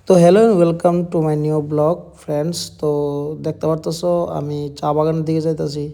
তো hello and welcome to my new blog friends. তো দেখতে পারতেছো আমি চা বাগানের দিকে যাইতাছি।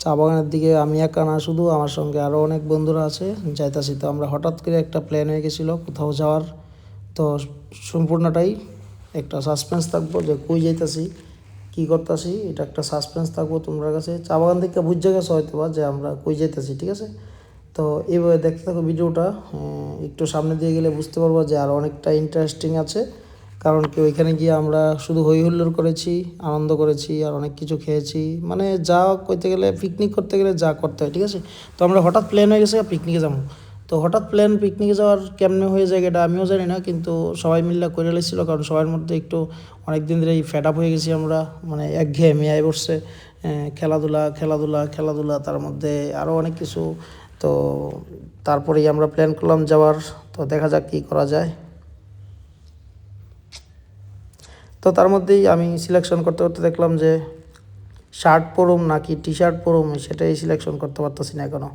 চা বাগানের দিকে আমি একা না, শুধু আমার সঙ্গে আরও অনেক বন্ধুরা আছে, যাইতাছি। তো আমরা হঠাৎ করে একটা প্ল্যান হয়ে গেছিলো কোথাও যাওয়ার। তো সম্পূর্ণটাই একটা সাসপেন্স থাকবো যে কই যাইতাছি, কী করতেছি, এটা একটা সাসপেন্স থাকবো তোমার কাছে। চা বাগান থেকে বুঝে গেছো হয়তো বা যে আমরা কই যাইতাছি, ঠিক আছে? তো এইভাবে দেখতে থাকো ভিডিওটা। একটু সামনে দিয়ে গেলে বুঝতে পারবো যে আর অনেকটা ইন্টারেস্টিং আছে, কারণ কি ওইখানে গিয়ে আমরা শুধু হই হুল্লোড় করেছি, আনন্দ করেছি, আর অনেক কিছু খেয়েছি। মানে যা করতে গেলে, পিকনিক করতে গেলে যা করতে হয়, ঠিক আছে? তো আমরা হঠাৎ প্ল্যান হয়ে গেছে পিকনিকে যাবো। তো হঠাৎ প্ল্যান পিকনিকে যাওয়ার কেমনে হয়ে যায় এটা আমিও জানি না, কিন্তু সবাই মিলে করে লেছিল, কারণ সবার মধ্যে একটু অনেক দিন ধরেই ফেড আপ হয়ে গেছি আমরা। মানে একঘেয়েমি আয় বসছে। খেলাধুলা খেলাধুলা খেলাধুলা, তার মধ্যে আরও অনেক কিছু। তো তারপরেই আমরা প্ল্যান করলাম যাওয়ার। তো দেখা যাক কী করা যায়। তো তার মধ্যেই আমি সিলেকশন করতে করতে দেখলাম যে শার্ট পরুম নাকি টি শার্ট পরুম সেটাই সিলেকশন করতে পারতেছি না এখনও।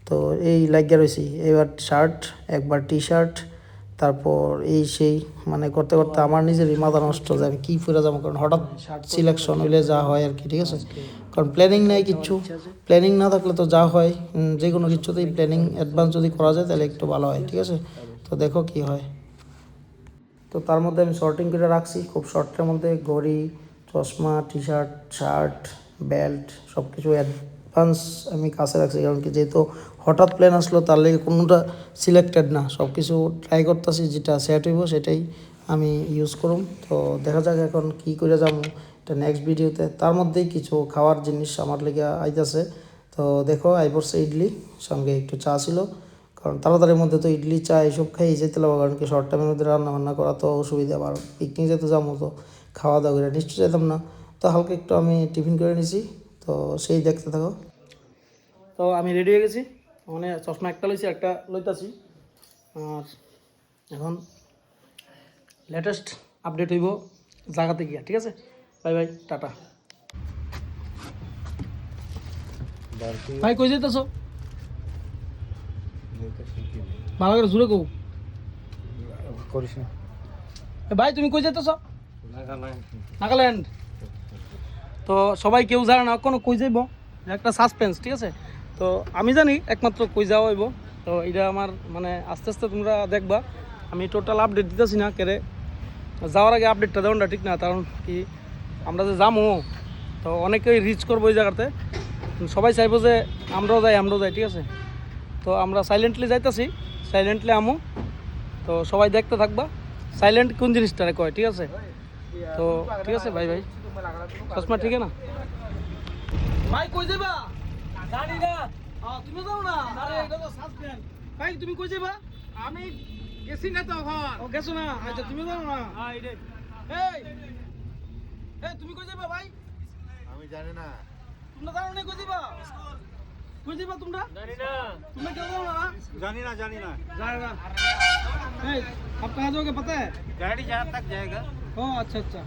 তো এই লাগিয়ে রয়েছি, এবার শার্ট, একবার টি শার্ট, তারপর এই সেই, মানে করতে করতে আমার নিজেরই মাথা নষ্ট যে আমি কী পরে যাবো, কারণ হঠাৎ সিলেকশন হইলে যা হয় আর কি, ঠিক আছে? কারণ প্ল্যানিং নেই কিচ্ছু। প্ল্যানিং না থাকলে তো যা হয়, যে কোনো কিছুতেই প্ল্যানিং অ্যাডভান্স যদি করা যায় তাহলে একটু ভালো হয়, ঠিক আছে? তো দেখো কী হয়। তো তার মধ্যে আমি শর্টিং করে রাখছি, খুব শর্টের মধ্যে ঘড়ি, চশমা, টি শার্ট, শার্ট, বেল্ট সব কিছু অ্যাডভান্স আমি কাছে রাখছি, কারণ কি যেহেতু হঠাৎ প্ল্যান আসলো তার লেগে কোনোটা সিলেক্টেড না, সব কিছু ট্রাই করতেছি, যেটা সেট হইব সেটাই আমি ইউজ করুম। তো দেখা যাক এখন কী করে যাবো এটা নেক্সট ভিডিওতে। তার মধ্যেই কিছু খাওয়ার জিনিস আমার লেগে আইতেছে। তো দেখো আই পড়ছে ইডলি, সঙ্গে একটু চা ছিল, কারণ তাড়াতাড়ির মধ্যে তো ইডলি চা এইসব খাই যেতে লাগবে, কারণ কি শর্ট টাইমের মধ্যে রান্না বান্না করা তো অসুবিধা। আবার পিকনিক যেতে যাবো তো খাওয়া দাওয়া করে নিশ্চয়ই যেতাম না। তো হালকা একটু আমি টিফিন করে নিছি। তো সেই দেখতে থাকো। তো আমি রেডি হয়ে গেছি, মানে চশমা একটা লইছি, একটা লইতাছি। আর এখন লেটেস্ট আপডেট হইব জায়গাতে গিয়া, ঠিক আছে? Bye bye, tata. ভাই কই যেতেছো? ভালো করে জুড়ে কো করিস না। ভাই তুমি কই যেতেছ? নাগাল্যান্ড। তো সবাই কেউ জানে না কোনো কই যাইব, একটা সাসপেন্স, ঠিক আছে? তো আমি জানি একমাত্র কই যাওয়া হইব। তো এটা আমার মানে আস্তে আস্তে তোমরা দেখবা, আমি টোটাল আপডেট দিতেছি না কেরে। যাওয়ার আগে আপডেটটা দেওয়াটা ঠিক না, কারণ কি আমরা যে যাবো তো অনেকেই রিচ করবো ওই জায়গাতে। সবাই চাইবো যে আমরাও যাই, ঠিক আছে? তো আমরা সাইলেন্টলি যাইতেছি, সাইলেন্টলি আমু। তো সবাই দেখতে থাকবা সাইলেন্ট কোন জিনিসটা কয়, ঠিক আছে? তো ঠিক আছে ভাই, ভাই চশমা ঠিক না ভাই, কই যাবা? জানি না। তুমি যাও না? আরে এটা তো সাসপেন্স। ভাই তুমি কই যাবা? আমি গেছি না তো এখন। ও গেছো না? আচ্ছা তুমি যাও না? হ্যাঁ এই এই তুমি কই যাবা ভাই? আমি জানি না। তোমরা জানো না কই যাবা? কই যাবা তোমরা? জানি না। তুমি কেউ যাও না? জানি না জানি না জানি না। এই आप कहाँ जाओगे पता है? গাড়ি जहाँ तक जाएगा। ও আচ্ছা আচ্ছা।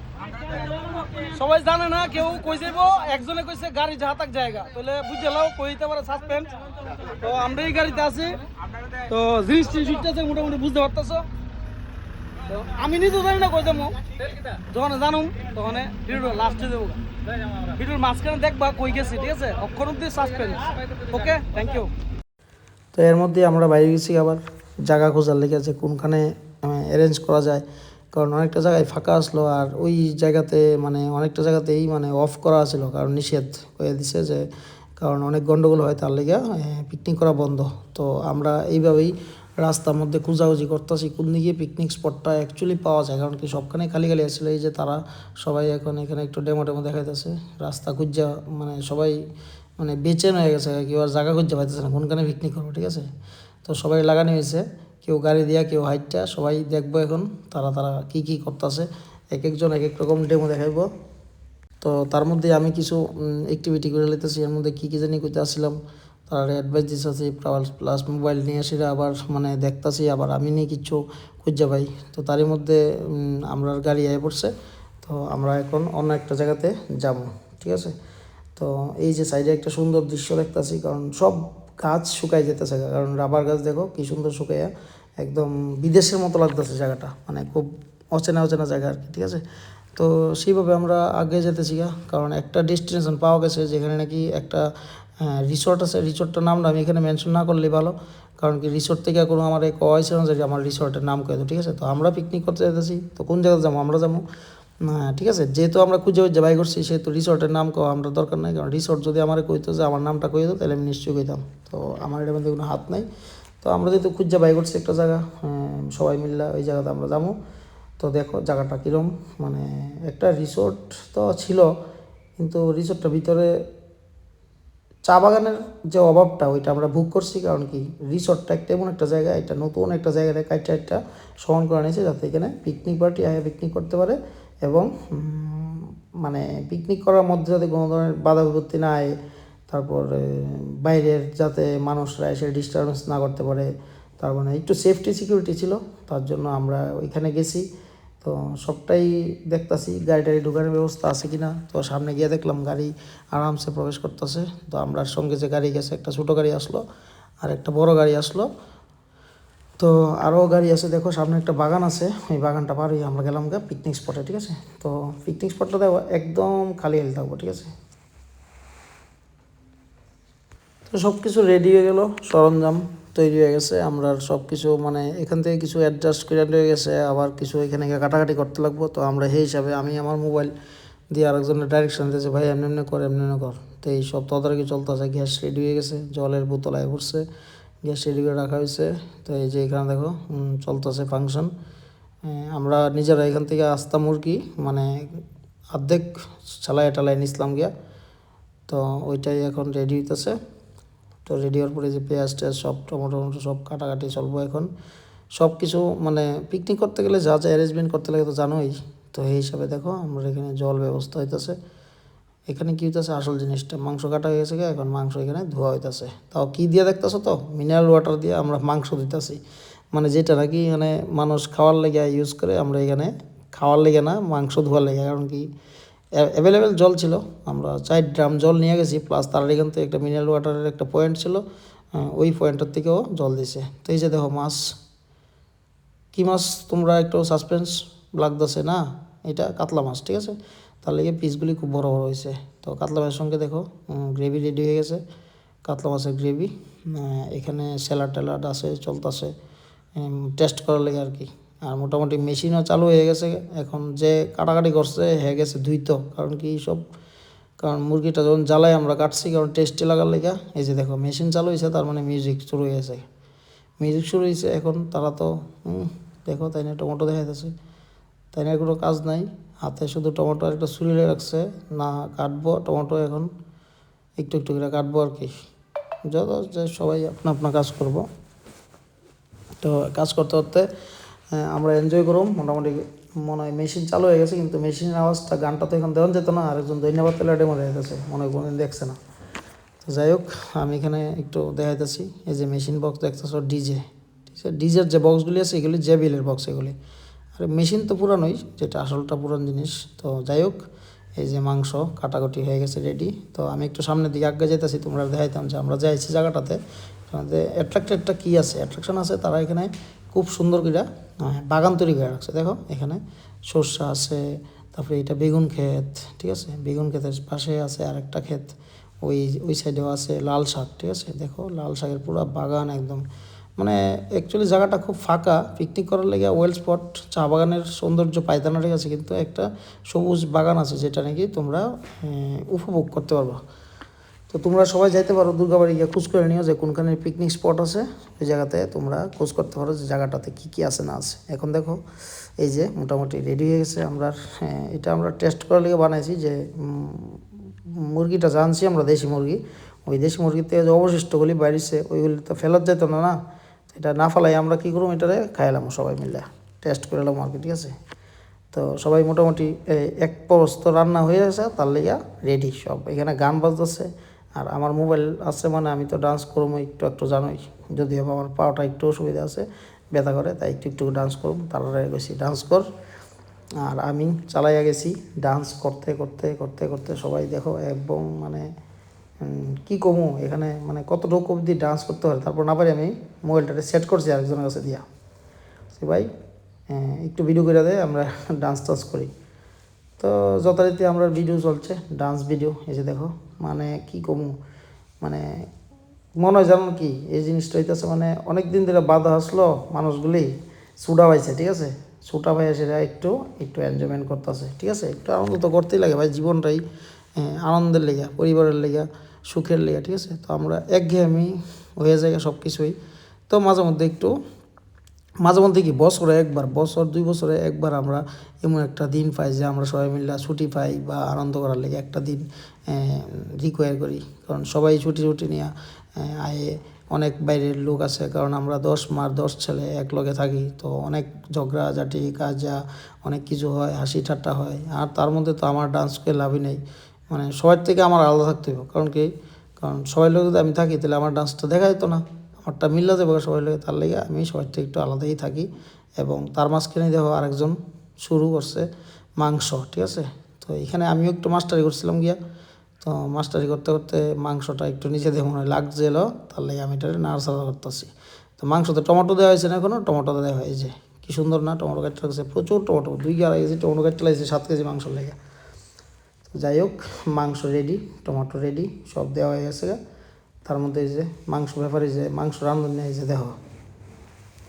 সবাই জানে না, কেউ কই যাইবো, একজনে কইছে গাড়ি যাহা তাক জায়গা, তাহলে বুঝে লাও কইতে পারে সাসপেন্স। তো আমরা এই গাড়িতে আছি, তো জিনিস আছে মোটামুটি বুঝতে পারতেছো। তো আমি নিজে জানি না কই যাবো, যখন জানুম তখন ভিডিও লাস্টে দেবো, ভিডিওর মাঝখানে দেখবা কই গেছি, ঠিক আছে? অক্ষর অব্দি সাসপেন্স। Okay, thank you. তো এর মধ্যে আমরা বাইরে গেছি আবার জায়গা খোঁজার লেগে, আছে কোনখানে অ্যারেঞ্জ করা যায়, কারণ অনেকটা জায়গায় ফাঁকা আসলো, আর ওই জায়গাতে মানে অনেকটা জায়গাতেই মানে অফ করা ছিল, কারণ নিষেধ হয়ে দিছে যে, কারণ অনেক গন্ডগোল হয় তার লেগে পিকনিক করা বন্ধ। তো আমরা এইভাবেই রাস্তার মধ্যে খোঁজাখুঁজি করতেছি কোন দিকে পিকনিক স্পটটা অ্যাকচুয়ালি পাওয়া যায়, কারণ কি সবখানে খালি খালি আসলে এই যে তারা সবাই এখন এখানে একটু ডেমো ডেমো দেখাইতেছে রাস্তা খুঁজা, মানে সবাই মানে বেচেন হয়ে গেছে, কেউ আর জায়গা খুঁজতে পাইতেছে না কোনখানে পিকনিক করবো, ঠিক আছে? তো সবাই লাগানো হয়েছে, কেউ গাড়ি দিয়া কেউ হাইটটা, সবাই দেখবো এখন তারা তারা কী কী করতেছে, এক একজন এক এক রকম ডেমো দেখাইব। তো তার মধ্যে আমি কিছু অ্যাক্টিভিটি করে লেতেছি, এর মধ্যে কী কী জানি করতে আসছিলাম, তারা অ্যাডভাইস দিতেছি, প্লাস মোবাইল নিয়ে আসি আবার মানে দেখতাছি, আবার আমি নিয়ে কিচ্ছু খুঁজে পাই। তো তারই মধ্যে আমরা গাড়ি আয় পড়ছে। তো আমরা এখন অন্য একটা জায়গাতে যাবো, ঠিক আছে? তো এই যে সাইডে একটা সুন্দর দৃশ্য দেখতেছি, কারণ সব গাছ শুকাই যেতেছে, কারণ রাবার গাছ দেখো কি সুন্দর শুকাইয়া একদম বিদেশের মতো লাগতেছে জায়গাটা, মানে খুব অচেনা অচেনা জায়গা আর কি, ঠিক আছে। তো সেইভাবে আমরা আগে যেতেছি কারণ একটা ডেস্টিনেশন পাওয়া গেছে যেখানে নাকি একটা রিসোর্ট আছে। রিসোর্টটার নামটা আমি এখানে মেনশন না করলেই ভালো, কারণ কি রিসোর্ট থেকে কোনো আমার কওয়া হয়েছে না যে আমার রিসোর্টের নাম কয়ে, তো ঠিক আছে। তো আমরা পিকনিক করতে যেতেছি, তো কোন জায়গায় যাবো আমরা যাবো ঠিক আছে। যেহেতু আমরা খুঁজে খুঁজে বাই করছি সেহেতু রিসোর্টের নাম কওয়া আমরা দরকার নাই, কারণ রিসোর্ট যদি আমার কইতো যে আমার নামটা কইতো তাহলে আমি নিশ্চয়ই কইতাম। তো আমার এটার মধ্যে কোনো হাত নাই। তো আমরা যেহেতু খুঁজে বাই করছি একটা জায়গা, সবাই মিললে ওই জায়গাতে আমরা যাবো। তো দেখো জায়গাটা কীরকম, মানে একটা রিসোর্ট তো ছিল কিন্তু রিসোর্টটার ভিতরে চা বাগানের যে অভাবটা ওইটা আমরা ভোগ করছি। কারণ কি রিসোর্টটা একটা এমন একটা জায়গা, এটা নতুন একটা জায়গায় কাইটা একটা সমান করে নিয়েছে যাতে এখানে পিকনিক পার্টি আয় পিকনিক করতে পারে এবং মানে পিকনিক করার মধ্যে যাতে কোনো ধরনের বাধা বিপত্তি না আয়, তারপর বাইরের যাতে মানুষরা এসে ডিস্টারবেন্স না করতে পারে, তার মানে একটু সেফটি সিকিউরিটি ছিল। তার জন্য আমরা ওইখানে গেছি। তো সবটাই দেখতাছি গাড়ি টাড়ি ঢুকানোর ব্যবস্থা আছে কিনা। তো সামনে গিয়ে দেখলাম গাড়ি আরামসে প্রবেশ করতেছে। তো আমরা সঙ্গে যে গাড়ি গেছে একটা ছোটো গাড়ি আসলো আর একটা বড় গাড়ি আসলো। তো আরও গাড়ি আছে, দেখো সামনে একটা বাগান আছে, ওই বাগানটা পার হয়ে আমরা গেলাম পিকনিক স্পটে, ঠিক আছে। তো পিকনিক স্পটটা দেখো একদম খালি খালি থাকবো, ঠিক আছে। তো সব কিছু রেডি হয়ে গেল, সরঞ্জাম তৈরি হয়ে গেছে। আমরা সব কিছু মানে এখান থেকে কিছু অ্যাডজাস্ট করে হয়ে গেছে, আবার কিছু এখানে কাটাকাটি করতে লাগবো। তো আমরা সেই হিসাবে আমি আমার মোবাইল দিয়ে আরেকজনের ডাইরেকশন দিয়েছে, ভাই এমনি এমনি কর এমনি এমনি কর। তো এই সব তদারকি চলতেছে। গ্যাস রেডি হয়ে গেছে, জলের বোতল আয় পড়ছে, গ্যাস রেডি করে রাখা হয়েছে। তো এই যে এখানে দেখো চলতেছে ফাংশন। আমরা নিজেরা এখান থেকে আস্তা মুরগি মানে অর্ধেক চালায় টালায় নিছিলাম গিয়া। তো ওইটাই এখন রেডি হইতেছে। তো রেডি হওয়ার পরে যে পেঁয়াজ টেয়াজ সব টমেটো সব কাটাকাটি চলবো এখন। সব কিছু মানে পিকনিক করতে গেলে যা যা অ্যারেঞ্জমেন্ট করতে লাগে তো জানোই। তো এই হিসাবে দেখো আমরা এখানে জল ব্যবস্থা হইতেছে। এখানে কী হইতেছে আসল জিনিসটা, মাংস কাটা হয়ে গেছে, এখন মাংস এখানে ধোয়া হইতেছে। তাও কী দিয়ে দেখতেছো, তো মিনারেল ওয়াটার দিয়ে আমরা মাংস দিতেছি, মানে যেটা নাকি মানে মানুষ খাওয়ার লেগে ইউজ করে, আমরা এখানে খাওয়ার লেগে না মাংস ধোয়ার লেগে। কারণ কি অ্যাভেলেবেল জল ছিল, আমরা 4 ড্রাম জল নিয়ে গেছি, প্লাস তার এখান থেকে একটা মিনারেল ওয়াটারের একটা পয়েন্ট ছিল, ওই পয়েন্টের থেকেও জল দিছে। তো এই যে দেখো মাছ, কী মাছ তোমরা একটু সাসপেন্স লাগতেছে না, এটা কাতলা মাছ, ঠিক আছে। তার লেগে পিসগুলি খুব বড় বড় হয়েছে। তো কাতলা মাছের সঙ্গে দেখো গ্রেভি রেডি হয়ে গেছে, কাতলা মাছের গ্রেভি। এখানে স্যালাড ট্যালাড আছে চলতেছে টেস্ট করার লেগে আর কি। আর মোটামুটি মেশিনও চালু হয়ে গেছে, এখন যে কাটাকাটি করছে হয়ে গেছে ধুইতো। কারণ কি সব, কারণ মুরগিটা যখন জ্বালাই আমরা কাটছি কারণ টেস্টে লাগার লেগে। এই যে দেখো মেশিন চালু হয়েছে, তার মানে মিউজিক শুরু হয়ে গেছে, মিউজিক শুরু হয়েছে। এখন তারা তো দেখো তাই না টমেটো দেখা যাচ্ছে, তাই না কোনো কাজ নাই, হাতে শুধু টমেটো আর একটা ছুরি রাখছে না, কাটবো টমেটো এখন একটু একটু করে কাটবো আর কি। যত যে সবাই আপনা আপনা কাজ করব। তো কাজ করতে করতে আমরা এনজয় করুম মোটামুটি। মনে হয় মেশিন চালু হয়ে গেছে, কিন্তু মেশিনের আওয়াজটা গানটা তো এখন দেওয়া যেত না, আরেকজন ধন্যবাদ তেলে ডেমো দেখাইতেছে, মনে হয় কোনোদিন দেখছে না। তো যাই হোক আমি এখানে একটু দেখাইতেছি, এই যে মেশিন বক্স দেখতেছ ডিজে, ঠিক আছে। ডিজের যে বক্সগুলি আছে এগুলি জেবিএলের বক্স এগুলি, আর মেশিন তো পুরানোই, যেটা আসলটা পুরান জিনিস। তো যাই হোক এই যে মাংস কাটাকুটি হয়ে গেছে রেডি। তো আমি একটু সামনের দিকে আগে যেতেছি, তোমরা দেখাইতাম যে আমরা যাইছি জায়গাটাতে অ্যাট্রাক্টেডটা কী আছে, অ্যাট্রাকশন আছে। তারা এখানে খুব সুন্দর করে বাগান তৈরি করে রাখছে। দেখো এখানে সর্ষে আছে, তারপরে এটা বেগুন ক্ষেত, ঠিক আছে। বেগুন ক্ষেতের পাশে আছে আরেকটা ক্ষেত, ওই ওই সাইডেও আছে লাল শাক, ঠিক আছে। দেখো লাল শাকের পুরো বাগান একদম, মানে অ্যাকচুয়ালি জায়গাটা খুব ফাঁকা পিকনিক করার লেগে ওয়েল স্পট। চা বাগানের সৌন্দর্য পায়তানা ঠিক আছে, কিন্তু একটা সবুজ বাগান আছে যেটা নাকি তোমরা উপভোগ করতে পারবা। তো তোমরা সবাই যাইতে পারো দুর্গাবাড়ি গিয়ে খোঁজ করে নিও যে কোনখানে পিকনিক স্পট আছে, ওই জায়গাতে তোমরা খোঁজ করতে পারো যে জায়গাটাতে কী কী আছে না আছে। এখন দেখো এই যে মোটামুটি রেডি হয়ে গেছে। আমরা এটা আমরা টেস্ট করার লেগে বানাইছি যে মুরগিটা জানছি আমরা দেশি মুরগি, ওই দেশি মুরগির থেকে যে অবশিষ্টগুলি বাইরেছে ওইগুলি তো ফেরত যেত না, না এটা না ফেলাই আমরা কী করুম, এটারে খাইলাম সবাই মিলে টেস্ট করে এলাম আর কি, ঠিক আছে। তো সবাই মোটামুটি এক পরস্ত রান্না হয়ে গেছে, তার লেগা রেডি সব। এখানে গান বাজতেছে আর আমার মোবাইল আছে, মানে আমি তো ডান্স করবো একটু একটু জানোই, যদিও আমার পাওয়াটা একটু অসুবিধা আছে, ব্যথা করে, তাই একটু একটু ডান্স করব। তারপরে গেছি ডান্স কর, আর আমি চালাইয়া গেছি ডান্স করতে করতে করতে করতে। সবাই দেখো এবং মানে কী কমু এখানে, মানে কতটুকু অবধি ডান্স করতে পারে। তারপর না পারি আমি মোবাইলটাতে সেট করছি আরেকজনের কাছে দিয়া, সে ভাই একটু ভিডিও করে দেয়, আমরা ডান্স টান্স করি। তো যথারীতি আমরা ভিডিও চলছে, ডান্স ভিডিও। এই যে দেখো, মানে কি কমু, মানে মনে হয় জানো কি এই জিনিসটা হইতেছে, মানে অনেক দিন ধরে বাধা আসলো মানুষগুলি ছুটা পাইছে, ঠিক আছে, ছুটা পাইয়া সেটা একটু একটু এনজয়মেন্ট করতেছে, ঠিক আছে। একটু আনন্দ তো করতেই লাগে ভাই, জীবনটাই আনন্দের লেগা, পরিবারের লেগা, সুখের লেগা, ঠিক আছে। তো আমরা একঘেয়েমি হয়ে যায় সব কিছুই। তো মাঝে মধ্যে একটু, মাঝে মধ্যে কি বছরে একবার, বছর 2 বছরে একবার আমরা এমন একটা দিন পাই যে আমরা সবাই মিলে ছুটি পাই বা আনন্দ করার লেগে একটা দিন রিকোয়ার করি। কারণ সবাই ছুটি ছুটি নিয়ে আয়ে, অনেক বাইরের লোক আছে, কারণ আমরা 10 মাস 10 ছেলে এক লগে থাকি। তো অনেক ঝগড়াঝাটি কাজা অনেক কিছু হয়, হাসি ঠাট্টা হয়। আর তার মধ্যে তো আমার ডান্সকে লাভই নেই, মানে সবার থেকে আমার আলাদা থাকতে হবে। কারণ কি, কারণ সবাই লোক যদি আমি থাকি তাহলে আমার ডান্সটা দেখা যেত না, আমারটা মিল্লা যাবে সবাই লোক। তার লেগে আমি সবার থেকে একটু আলাদাই থাকি। এবং তার মাঝখানে দেখো আরেকজন শুরু করছে মাংস, ঠিক আছে। তো এখানে আমিও একটু মাস্টারি করছিলাম গিয়া। তো মাস্টারি করতে করতে মাংসটা একটু নিচে দিয়ে মনে হয় লাগছে এলো, তার লেগে আমি এটা নাড়াচাড়া করতেছি। তো মাংসতে টমেটো দেওয়া হয়েছে না এখনও, টমেটো দেওয়া হয়েছে, কি সুন্দর না, টমেটো কাটতে লাগছে, প্রচুর টমেটো, 2 2.5 কেজি টমেটো কাটতে লাগছে 7 কেজি মাংস লেগে। তো যাই হোক, মাংস রেডি, টমেটো রেডি, সব দেওয়া হয়ে গেছে। তার মধ্যে এই যে মাংস ব্যাপারে যে মাংস রাঁধুনি, এই যে দেখো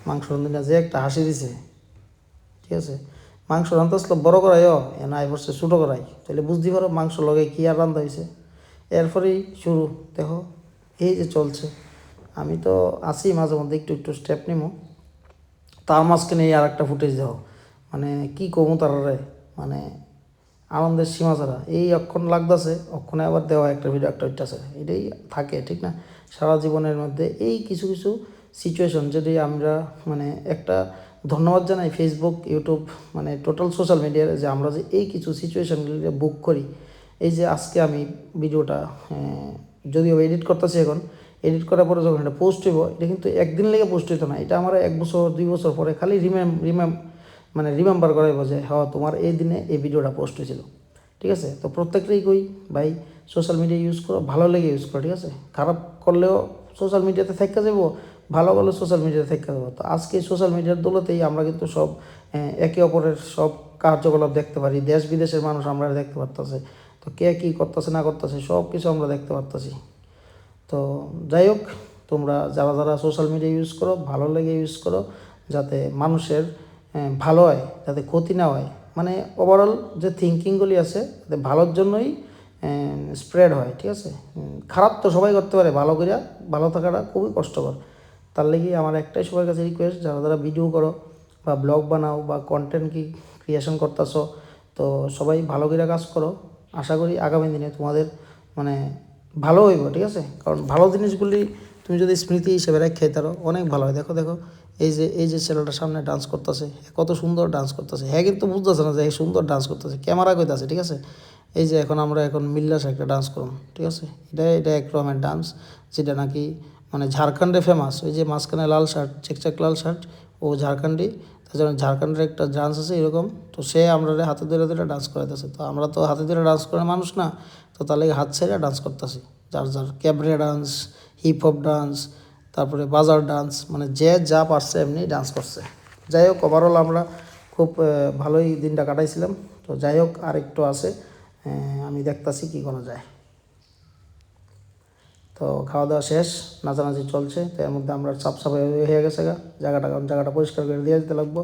মাংস রাঁধুনিটা যে একটা হাসি দিছে, ঠিক আছে। মাংস রাঁধতে আসলে বড় করাইও এ নাই বসছে ছোটো করাই, তাহলে বুঝতে পারো মাংস লগে কী আর রান্ধা হয়েছে। এরপরেই শুরু, দেখো এই যে চলছে। আমি তো আসি মাঝে মধ্যে একটু একটু স্টেপ নিমো, তার মাঝখানে এই আর একটা ফুটেজ দেখো, মানে কি কমু তারারে, মানে আনন্দের সীমা ছাড়া। এই অক্ষণ লাগতেছে, অক্ষণে আবার দেওয়া একটা ভিডিও একটা হইতেছে, এটাই থাকে, ঠিক না। সারা জীবনের মধ্যে এই কিছু কিছু সিচুয়েশন যদি আমরা, মানে একটা ধন্যবাদ জানাই ফেসবুক, ইউটিউব, মানে টোটাল সোশ্যাল মিডিয়ার, যে আমরা যে এই কিছু সিচুয়েশনগুলি বুক করি। এই যে আজকে আমি ভিডিওটা যদিও এডিট করতেছি এখন, এডিট করার পরে যখন এটা পোস্ট হইব, এটা কিন্তু একদিন লেগে পোস্ট হইতো না, এটা আমার 1 বছর 2 বছর পরে খালি মানে রিমেম্বার করাইব যে হ্যাঁ তোমার এই দিনে এই ভিডিওটা পোস্ট হয়েছিল, ঠিক আছে। তো প্রত্যেকটাই কই ভাই, সোশ্যাল মিডিয়া ইউজ করো, ভালো লেগে ইউজ করো, ঠিক আছে। খারাপ করলেও সোশ্যাল মিডিয়াতে থাকা যাবো, ভালো করলে সোশ্যাল মিডিয়াতে থাকা যাবো। তো আজকে সোশ্যাল মিডিয়ার দৌলতেই আমরা কিন্তু সব একে অপরের সব কার্যকলাপ দেখতে পারি, দেশ বিদেশের মানুষ আমরা দেখতে পারতেছে। তো কে কী করতেছে না করতেছে সব কিছু আমরা দেখতে পারতেছি। তো যাই হোক, তোমরা যারা যারা সোশ্যাল মিডিয়া ইউজ করো, ভালো লেগে ইউজ করো, যাতে মানুষের ভালো হয়, যাতে ক্ষতি না হয়। মানে ওভারঅল যে থিঙ্কিংগুলি আছে যাতে ভালোর জন্যই স্প্রেড হয়, ঠিক আছে। খারাপ তো সবাই করতে পারে, ভালো করিয়া ভালো থাকাটা খুবই কষ্টকর। তার লেগে আমার একটাই সবার কাছে রিকোয়েস্ট, যারা যারা ভিডিও করো বা ব্লগ বানাও বা কন্টেন্ট কি ক্রিয়েশন করতেছো, তো সবাই ভালো করে কাজ করো। আশা করি আগামী দিনে তোমাদের মানে ভালো হইব, ঠিক আছে। কারণ ভালো জিনিসগুলি তুমি যদি স্মৃতি হিসেবে রেখে তারো অনেক ভালো হয়। দেখো দেখো, এই যে ছেলেটার সামনে ডান্স করতেছে, কত সুন্দর ডান্স করতেছে, হ্যাঁ কিন্তু বুঝতেছে না যে সুন্দর ডান্স করতেছে, ক্যামেরা কইতাছে, ঠিক আছে। এই যে আমরা এখন মিল্লাস একটা ডান্স করুন, ঠিক আছে। এটা এক রকমের ডান্স, যেটা নাকি মানে ঝাড়খণ্ডে ফেমাস। ওই যে মাঝখানে লাল শার্ট, চেকচাক লাল শার্ট, ও ঝাড়খণ্ডী। তাছাড়া ঝাড়খণ্ডের একটা ডান্স আছে এরকম, তো সে আমরা হাতে ধরে ধরে ডান্স করাইতেছে। তো আমরা তো হাতে ধরে ডান্স করার মানুষ না, তো তাহলে হাত ছেড়ে ডান্স করতেছি। যার যার ক্যাবরে ডান্স, হিপ হপ ডান্স, তারপরে বাজার ডান্স, মানে যে যা পারছে এমনি ডান্স করছে। যাই হোক, ওভারঅল আমরা খুব ভালোই দিনটা কাটাইছিলাম। তো যাই হোক, আর একটু আছে, আমি দেখতাছি কী করা যায়। তো খাওয়া দাওয়া শেষ, নাচানাচি চলছে, তো এর মধ্যে আমরা সাফ সাফাই হয়ে গেছে জায়গাটা, কারণ জায়গাটা পরিষ্কার করে দিয়ে যেতে লাগবো।